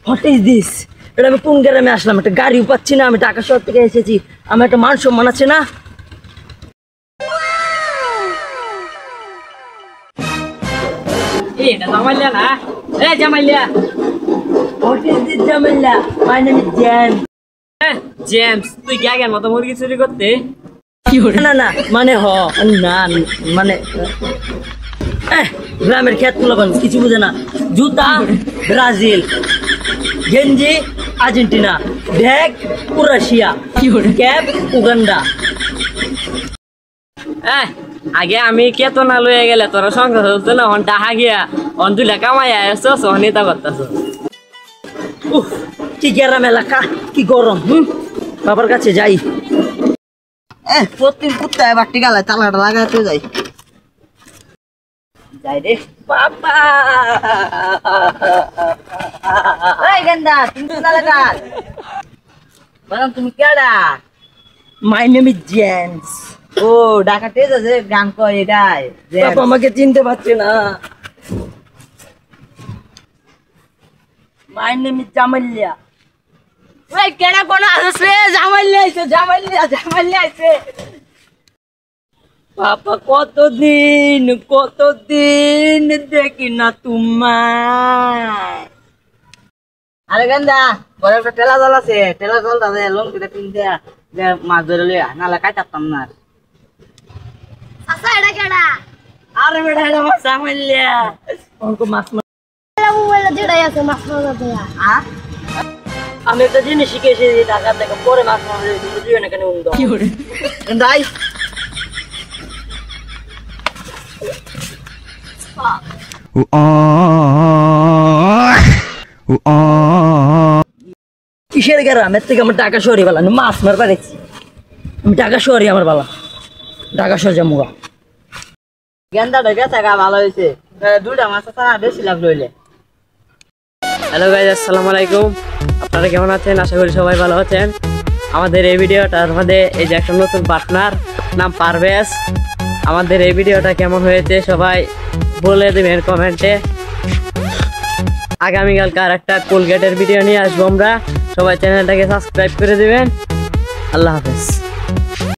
What is this? এটা আমি কোন গ্রামে আসলাম? একটা গাড়িও পাচ্ছি না, আমি ঢাকা শহর থেকে এসেছি, আমি একটা মান সম্মান আছে না? জামাইলিয়া না, জামাইলিয়া। হোয়াট ইজ দিস জামাইলা? My name is James. James, তুই কি আগের মতো মুরগি চুরি করতে? না না, মানে না মানে গ্রামের খেত লোকন কিছু বুঝে না। জুতা ব্রাজিল, গেঞ্জি Argentina, bag Croatia, cap Uganda. আগে আমি কেতো না লয়ে গেলে তোরা সংসার হতো না, অন টাহা গিয়া অন দুইটা কামাই আসছো, সহনিতা করতেছো। কি গ্রাম এলাকা, কি গরম। বাবার কাছে যাই। প্রতিদিন কুত্তায় বাটি গালায় তালাটা লাগাতে যাই। যাই রে বাবা। এই গেন্দা, তুমি তো লাগা। বললাম তুমি কেডা? My name is James. ও ঢাকাতে যাচ্ছে গান কয় এটাই। বাবা আমাকে চিনতে পারছে না। মাই নেম ইজ জামাইলিয়া। ওই কেডা কোন আছে? জামাইলিয়া আইছে, জামাইলিয়া আইছে। বাবা কতদিন দেখি না তোমায়। আরে গেন্দা, বড় একটা টেলা জল আছে, টেলা জলটা দে লোন কিটা কিনতে দে, মাছ ধরে লইয়া, নালে কাটাতাম না। আচ্ছা এটা কেডা? আরে বেটা এটা মাছ জামাইলিয়া। অঙ্কো মাছ মোবাইলে যেটাই আছে মাছ মারা দেয়া। আমি একটা জিনিস শিখেছি ঢাকা থেকে, পরে মাছ মারা বুঝিও না কেন উন্দো দাই। কিসের গ্রামের থেকে আমার ঢাকা শহরে বেলা মাছ মার পারেছি। আমি ঢাকা শহরে আমার বেলা, ঢাকা শহর জামুগা। গেন্দাটা গেছে গা, ভালো হয়েছে। দুইটা মাছ আছে না, বেশি লাভ লইলে। হ্যালো গাইজ, আসসালামু আলাইকুম। আপনারা কেমন আছেন? আশা করি সবাই ভালো আছেন। আমাদের এই ভিডিওটার মধ্যে এই যে একটা নতুন পার্টনার, নাম পারভেজ। আমাদের এই ভিডিওটা কেমন হয়েছে সবাই বলে দেবেন কমেন্টে। আগামীকালকে আর একটা কোলগেটের ভিডিও নিয়ে আসবো আমরা। সবাই চ্যানেলটাকে সাবস্ক্রাইব করে দেবেন। আল্লাহ হাফেজ।